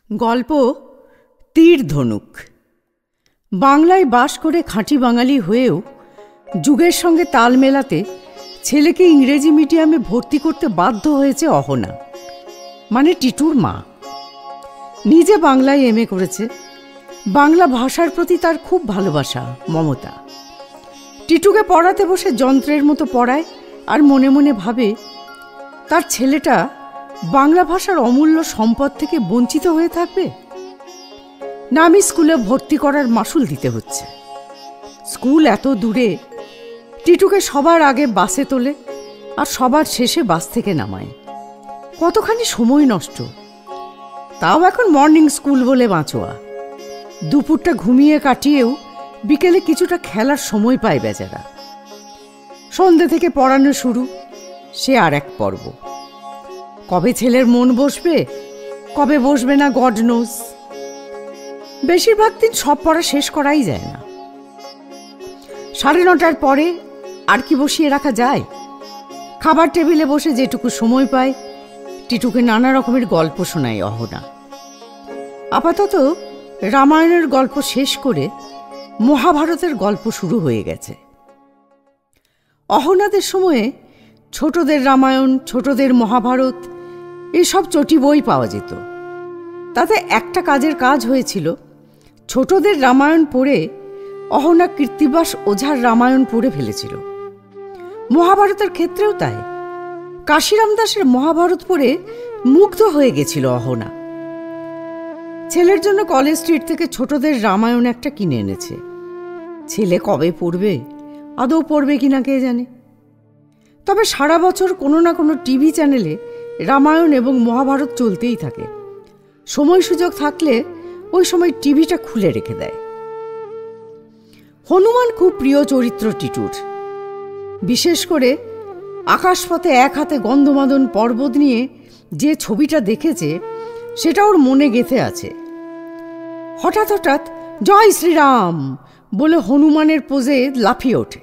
গল্প তীর ধনুক। বাংলায় বাস করে খাঁটি বাঙালি হয়েও যুগের সঙ্গে তাল মেলাতে ছেলেকে ইংরেজি মিডিয়ামে ভর্তি করতে বাধ্য হয়েছে অহনা, মানে টিটুর মা। নিজে বাংলায় এমএ করেছে। বাংলা ভাষার প্রতি তার খুব ভালোবাসা, মমতা। টিটুকে পড়াতে বসে যন্ত্রের মতো পড়ায় আর মনে মনে ভাবে তার ছেলেটা বাংলা ভাষার অমূল্য সম্পদ থেকে বঞ্চিত হয়ে থাকবে। নামি স্কুলে ভর্তি করার মাসুল দিতে হচ্ছে। স্কুল এত দূরে, টিটুকে সবার আগে বাসে তোলে আর সবার শেষে বাস থেকে নামায়। কতখানি সময় নষ্ট। তাও এখন মর্নিং স্কুল বলে বাঁচোয়া। দুপুরটা ঘুমিয়ে কাটিয়েও বিকেলে কিছুটা খেলার সময় পায় বেচারা। সন্ধ্যে থেকে পড়ানো শুরু, সে আর এক পর্ব। কবে ছেলের মন বসবে, কবে বসবে না, গড নোজ। বেশিরভাগ দিন সব পড়া শেষ করাই যায় না। 9:30 পরে আর কি বসিয়ে রাখা যায়? খাবার টেবিলে বসে যেটুকু সময় পায় টিটুকে নানা রকমের গল্প শোনায় অহনা। আপাতত রামায়ণের গল্প শেষ করে মহাভারতের গল্প শুরু হয়ে গেছে। অহনাদের সময়ে ছোটদের রামায়ণ, ছোটদের মহাভারত এসব চটি বই পাওয়া যেত। তাতে একটা কাজের কাজ হয়েছিল, ছোটদের রামায়ণ পড়ে অহনা কৃত্তিবাস ওঝার রামায়ণ পড়ে ফেলেছিল। মহাভারতের ক্ষেত্রেও তাই। কাশিরাম দাসের মহাভারত পড়ে মুগ্ধ হয়ে গেছিল অহনা। ছেলের জন্য কলেজ স্ট্রিট থেকে ছোটদের রামায়ণ একটা কিনে এনেছে। ছেলে কবে পড়বে, আদৌ পড়বে কিনা কে জানে। তবে সারা বছর কোনো না কোনো টিভি চ্যানেলে রামায়ণ এবং মহাভারত চলতেই থাকে। সময় সুযোগ থাকলে ওই সময় টিভিটা খুলে রেখে দেয়। হনুমান খুব প্রিয় চরিত্র টিটুর। বিশেষ করে আকাশপথে এক হাতে গন্ধমাদন পর্বত নিয়ে যে ছবিটা দেখেছে সেটা ওর মনে গেঁথে আছে। হঠাৎ হঠাৎ জয় শ্রীরাম বলে হনুমানের পোজে লাফিয়ে ওঠে।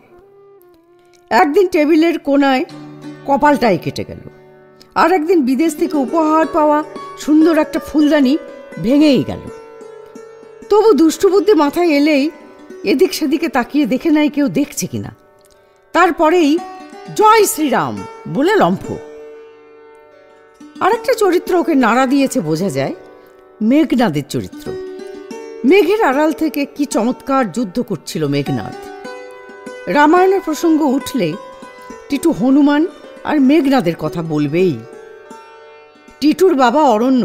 একদিন টেবিলের কোনায় কপালটাই কেটে গেল, আর একদিন বিদেশ থেকে উপহার পাওয়া সুন্দর একটা ফুলদানি ভেঙেই গেল। তবু দুষ্টুবুদ্ধি মাথায় এলেই এদিক সেদিকে তাকিয়ে দেখে নাই কেউ দেখছে কিনা। তারপরেই জয় শ্রীরাম বলে লম্ফ। আরেকটা চরিত্র ওকে নাড়া দিয়েছে বোঝা যায়, মেঘনাদের চরিত্র। মেঘের আড়াল থেকে কি চমৎকার যুদ্ধ করছিল মেঘনাদ। রামায়ণের প্রসঙ্গ উঠলে টিটু হনুমান আর মেঘনাদের কথা বলবেই। টিটুর বাবা অরণ্য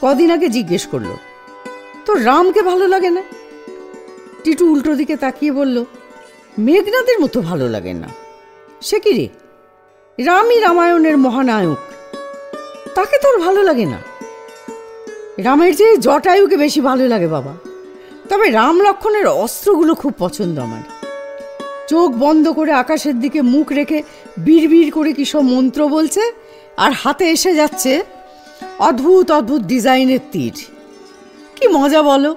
কদিন আগে জিজ্ঞেস করল, তোর রামকে ভালো লাগে না? টিটু উল্টো দিকে তাকিয়ে বলল, মেঘনাদের মতো ভালো লাগে না। সে কি রে, রামই রামায়ণের মহানায়ক, তাকে তোর ভালো লাগে না? রামের চেয়ে জটায়ুকে বেশি ভালো লাগে বাবা। তবে রাম লক্ষ্মণের অস্ত্রগুলো খুব পছন্দ আমার। চোখ বন্ধ করে আকাশের দিকে মুখ রেখে বিড়বিড় করে কি সব মন্ত্র বলছে, আর হাতে এসে যাচ্ছে অদ্ভুত অদ্ভুত ডিজাইনের তীর। কি মজা বলো!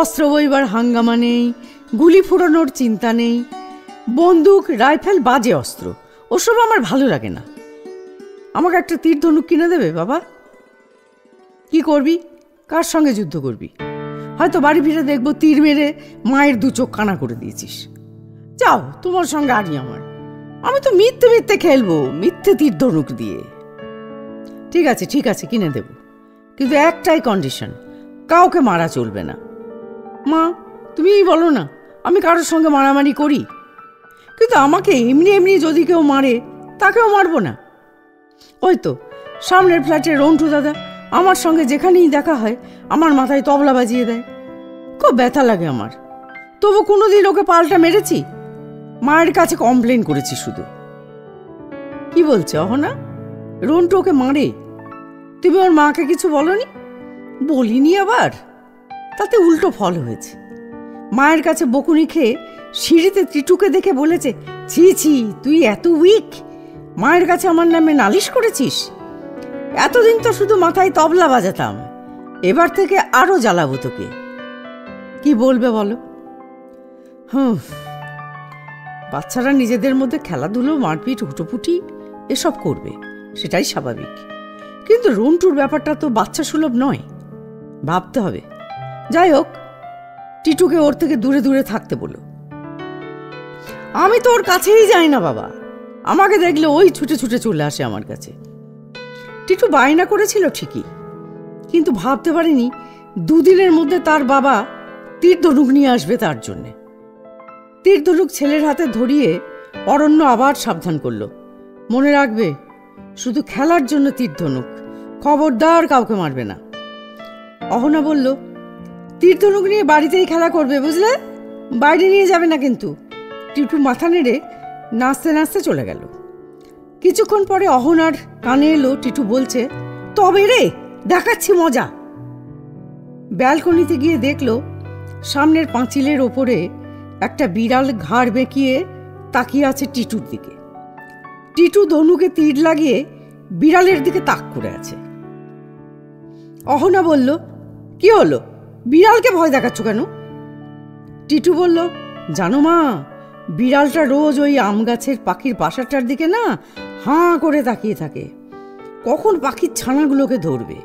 অস্ত্র বইবার হাঙ্গামা নেই, গুলি ফুরানোর চিন্তা নেই। বন্দুক, রাইফেল, বাজে অস্ত্র ওসব আমার ভালো লাগে না। আমাকে একটা তীর ধনুক কিনে দেবে বাবা? কি করবি? কার সঙ্গে যুদ্ধ করবি? হয়তো বাড়ি ফিরে দেখবো তীর মেরে মায়ের 2 চোখ কানা করে দিয়েছিস। যাও, তোমার সঙ্গে আনি আমার। আমি তো মিথ্যে মিথ্যে খেলবো, মিথ্যে তীর ধনুক দিয়ে। ঠিক আছে ঠিক আছে, কিনে দেব, কিন্তু একটাই কন্ডিশন, কাউকে মারা চলবে না। মা, তুমিই বলো না, আমি কারোর সঙ্গে মারামারি করি? কিন্তু আমাকে এমনি এমনি যদি কেউ মারে, তাকেও মারবো না। ওই তো সামনের ফ্ল্যাটের রন্টু দাদা আমার সঙ্গে যেখানেই দেখা হয় আমার মাথায় তবলা বাজিয়ে দেয়। খুব ব্যথা লাগে আমার। তবু কোনোদিন ওকে পাল্টা মেরেছি? মায়ের কাছে কমপ্লেন করেছি শুধু। কি বলছে অহনা? রন্টু ওকে মারে? তুমি ওর মাকে কিছু বলনি? বলিনি আবার। তাতে উল্টো ফল হয়েছে। মায়ের কাছে বকুনি খেয়ে সিঁড়িতে টিটুকে দেখে বলেছে, ছি ছি, তুই এত উইক, মায়ের কাছে আমার নামে নালিশ করেছিস? এতদিন তো শুধু মাথায় তবলা বাজাতাম, এবার থেকে আরো জ্বালাবো তোকে। কি বলবে বলো? বাচ্চারা নিজেদের মধ্যে খেলাধুলো, মারপিট, হুটোপুটি এসব করবে, সেটাই স্বাভাবিক। কিন্তু রন্টুর ব্যাপারটা তো বাচ্চা সুলভ নয়। ভাবতে হবে। যাই হোক, টিটুকে ওর থেকে দূরে দূরে থাকতে বলো। আমি তো ওর কাছেই যাই না বাবা, আমাকে দেখলে ওই ছুটে ছুটে চলে আসে আমার কাছে। টিটু বায়না করেছিল ঠিকই, কিন্তু ভাবতে পারিনি দুদিনের মধ্যে তার বাবা তীর ধনুক নিয়ে আসবে তার জন্যে। তীর ধনুক ছেলের হাতে ধরিয়ে অরণ্য আবার সাবধান করল, মনে রাখবে শুধু খেলার জন্য তীর ধনুক, খবরদার কাউকে মারবে না। অহনা বলল, তীর ধনুক নিয়ে বাড়িতেই খেলা করবে, বুঝলে, বাইরে নিয়ে যাবে না কিন্তু। টিটু মাথা নেড়ে নাচতে নাচতে চলে গেল। কিছুক্ষণ পরে অহনার কানে এলো টিটু বলছে, তবে রে দেখাচ্ছি মজা। ব্যালকনিতে গিয়ে দেখলো সামনের পাঁচিলের ওপরে একটা বিড়াল ঘাড় বেঁকিয়ে তাকিয়ে আছে টিটুর দিকে। টিটু ধনুকে তীর লাগিয়ে বিড়ালের দিকে তাক করে আছে। অহনা বলল, কি হলো, বিড়ালকে ভয় দেখাচ্ছ কেন? টিটু বলল, জানো মা, বিড়ালটা রোজ ওই আম গাছের পাখির বাসাটার দিকে না হাঁ করে তাকিয়ে থাকে, কখন পাখির ছানাগুলোকে ধরবে,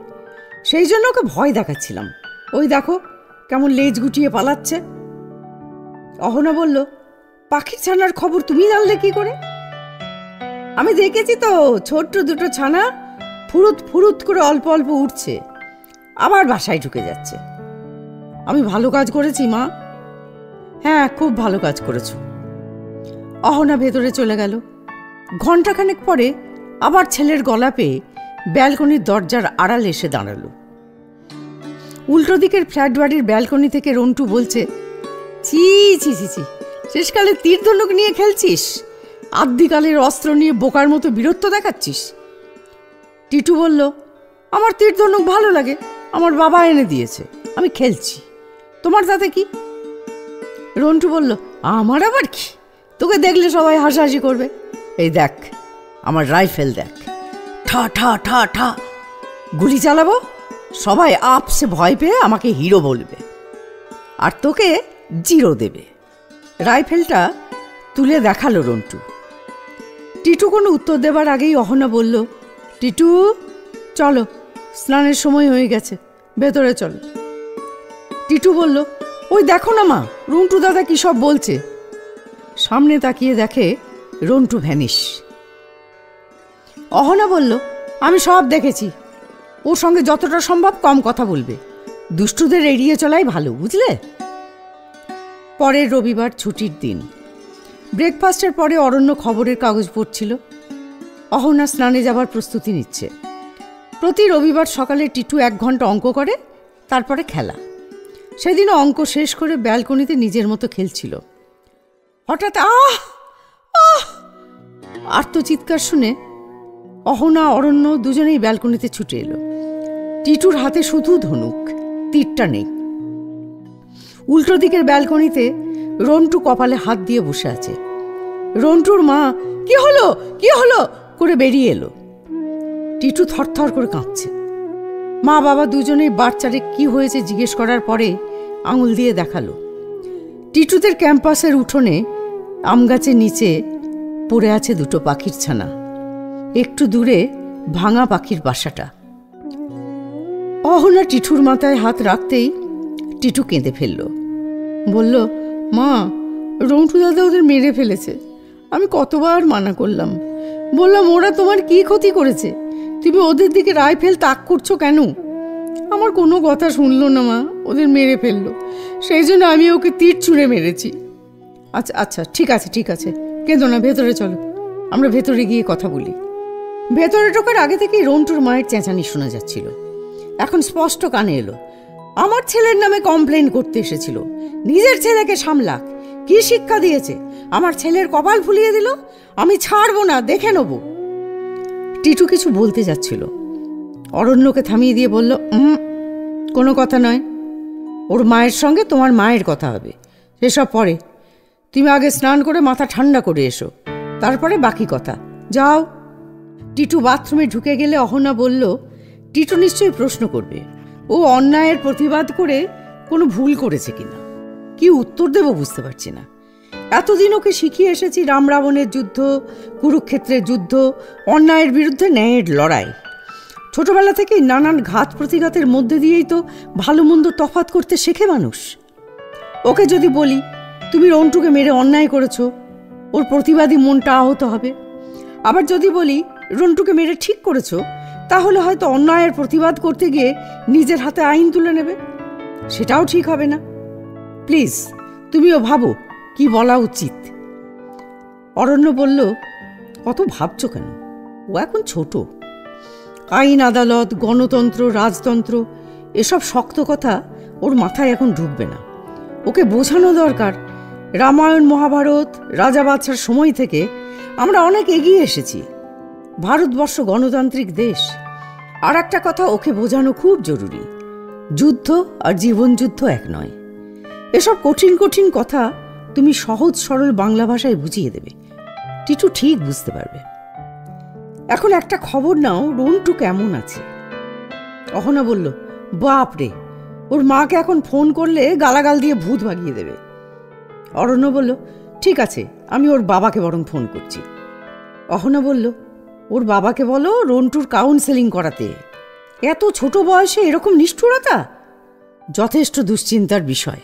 সেই জন্য ওকে ভয় দেখাচ্ছিলাম। ওই দেখো কেমন লেজ গুটিয়ে পালাচ্ছে। অহনা বলল, পাখির ছানার খবর তুমি জানলে কি করে? আমি দেখেছি তো, ছোট্ট দুটো ছানা ফুরুত ফুরুত করে অল্প অল্প উঠছে, আবার বাসায় ঢুকে যাচ্ছে। আমি ভালো কাজ করেছি মা। হ্যাঁ, খুব ভালো কাজ করেছ। অহনা ভেতরে চলে গেল। ঘণ্টাখানেক পরে আবার ছেলের গলা পেয়ে ব্যালকনির দরজার আড়াল এসে দাঁড়ালো। উল্টো দিকের ফ্ল্যাট বাড়ির ব্যালকনি থেকে রন্টু বলছে, ছি ছি ছি ছি, শেষকালে তীর ধনুক নিয়ে খেলছিস, আদ্যিকালের অস্ত্র নিয়ে বোকার মতো বীরত্ব দেখাচ্ছিস। টিটু বলল, আমার তীর ধনুক ভালো লাগে, আমার বাবা এনে দিয়েছে, আমি খেলছি, তোমার তাতে কি? রন্টু বলল, আমার আবার কি, তোকে দেখলে সবাই হাসাহাসি করবে। এই দেখ আমার রাইফেল, দেখ, ঠা ঠা ঠা ঠা গুলি চালাবো, সবাই আপসে ভয় পেয়ে আমাকে হিরো বলবে, আর তোকে জিরো দেবে। রাইফেলটা তুলে দেখালো রন্টু। টিটু কোনো উত্তর দেবার আগেই অহনা বলল, টিটু চলো, স্নানের সময় হয়ে গেছে, ভেতরে চলো। টিটু বলল, ওই দেখো না মা, রন্টু দাদা কি সব বলছে। সামনে তাকিয়ে দেখে রন্টু ভ্যানিশ। অহনা বলল, আমি সব দেখেছি, ওর সঙ্গে যতটা সম্ভব কম কথা বলবে, দুষ্টুদের এড়িয়ে চলাই ভালো, বুঝলে। পরের রবিবার ছুটির দিন। ব্রেকফাস্টের পরে অরণ্য খবরের কাগজ পড়ছিল। অহনা স্নানে যাবার প্রস্তুতি নিচ্ছে। প্রতি রবিবার সকালে টিটু 1 ঘন্টা অঙ্ক করে, তারপরে খেলা। সেদিনও অঙ্ক শেষ করে ব্যালকনিতে নিজের মতো খেলছিল। হঠাৎ আহ আহ আর্তচিৎকার শুনে অহনা অরণ্য দুজনেই ব্যালকনিতে ছুটে এলো। টিটুর হাতে শুধু ধনুক, তীরটা নেই। উল্টো দিকের ব্যালকনিতে রন্টু কপালে হাত দিয়ে বসে আছে। রন্টুর মা কি হলো কি হলো করে বেরিয়ে এলো। টিটু থরথর করে কাঁপছে। মা বাবা দুজনেই বাচ্চারে কি হয়েছে জিজ্ঞেস করার পরে আঙুল দিয়ে দেখালো। টিটুদের ক্যাম্পাসের উঠোনে আম গাছের নিচে পড়ে আছে 2টো পাখির ছানা, একটু দূরে ভাঙা পাখির বাসাটা। অহনা টিটুর মাথায় হাত রাখতেই টিটু কেঁদে ফেলল। বলল, মা, রন্টু দাদা ওদের মেরে ফেলেছে, আমি কতবার মানা করলাম, বললাম ওরা তোমার কি ক্ষতি করেছে, তুমি ওদের দিকে রাইফেল তাক করছো কেন? আমার কোনো কথা শুনলো না মা, ওদের মেরে ফেললো, সেই জন্য আমি ওকে তীর ছুঁড়ে মেরেছি। আচ্ছা আচ্ছা, ঠিক আছে ঠিক আছে, কেঁদো না, ভেতরে চলো, আমরা ভেতরে গিয়ে কথা বলি। ভেতরে ঢোকার আগে থেকেই রন্টুর মায়ের চেঁচানি শোনা যাচ্ছিল। এখন স্পষ্ট কানে এলো, আমার ছেলের নামে কমপ্লেন করতে এসেছিল, নিজের ছেলেকে সামলাক, কি শিক্ষা দিয়েছে, আমার ছেলের কপাল ফুলিয়ে দিল, আমি ছাড়বো না, দেখে নেব। টিটু কিছু বলতে যাচ্ছিল, অরণ্যকে থামিয়ে দিয়ে বলল, কোনো কথা নয়, ওর মায়ের সঙ্গে তোমার মায়ের কথা হবে, সেসব পরে, তুমি আগে স্নান করে মাথা ঠান্ডা করে এসো, তারপরে বাকি কথা, যাও। টিটু বাথরুমে ঢুকে গেলে অহনা বলল, টিটু নিশ্চয়ই প্রশ্ন করবে ও অন্যায়ের প্রতিবাদ করে কোনো ভুল করেছে কিনা। কি উত্তর দেব বুঝতে পারছি না। এতদিন ওকে শিখিয়ে এসেছি রাম রাবণের যুদ্ধ, কুরুক্ষেত্রের যুদ্ধ, অন্যায়ের বিরুদ্ধে ন্যায়ের লড়াই। ছোটবেলা থেকেই নানান ঘাত প্রতিঘাতের মধ্যে দিয়েই তো ভালো মন্দ তফাৎ করতে শেখে মানুষ। ওকে যদি বলি তুমি রন্টুকে মেরে অন্যায় করেছো, ওর প্রতিবাদী মনটা আহত হবে। আবার যদি বলি রন্টুকে মেরে ঠিক করেছো, তাহলে হয়তো অন্যায়ের প্রতিবাদ করতে গিয়ে নিজের হাতে আইন তুলে নেবে, সেটাও ঠিক হবে না। প্লিজ তুমিও ভাবো কি বলা উচিত। অরণ্য বলল, কত ভাবছো কেন? ও এখন ছোট। আইন, আদালত, গণতন্ত্র, রাজতন্ত্র এসব শক্ত কথা ওর মাথায় এখন ঢুকবে না। ওকে বোঝানো দরকার রামায়ণ, মহাভারত, রাজা বাদশার সময় থেকে আমরা অনেক এগিয়ে এসেছি। ভারতবর্ষ গণতান্ত্রিক দেশ। আর একটা কথা ওকে বোঝানো খুব জরুরি, যুদ্ধ আর জীবন যুদ্ধ এক নয়। এসব কঠিন কঠিন কথা তুমি সহজ সরল বাংলা ভাষায় বুঝিয়ে দেবে, টিটু ঠিক বুঝতে পারবে। এখন একটা খবর নাও, রন্টু কেমন আছে? অহনা বলল, বাপ রে, ওর মাকে এখন ফোন করলে গালাগাল দিয়ে ভূত ভাগিয়ে দেবে। অরণ্য বলল, ঠিক আছে, আমি ওর বাবাকে বরং ফোন করছি। অহনা বলল, ওর বাবাকে বলো রন্টুর কাউন্সেলিং করাতে। এত ছোট বয়সে এরকম নিষ্ঠুরতা যথেষ্ট দুশ্চিন্তার বিষয়।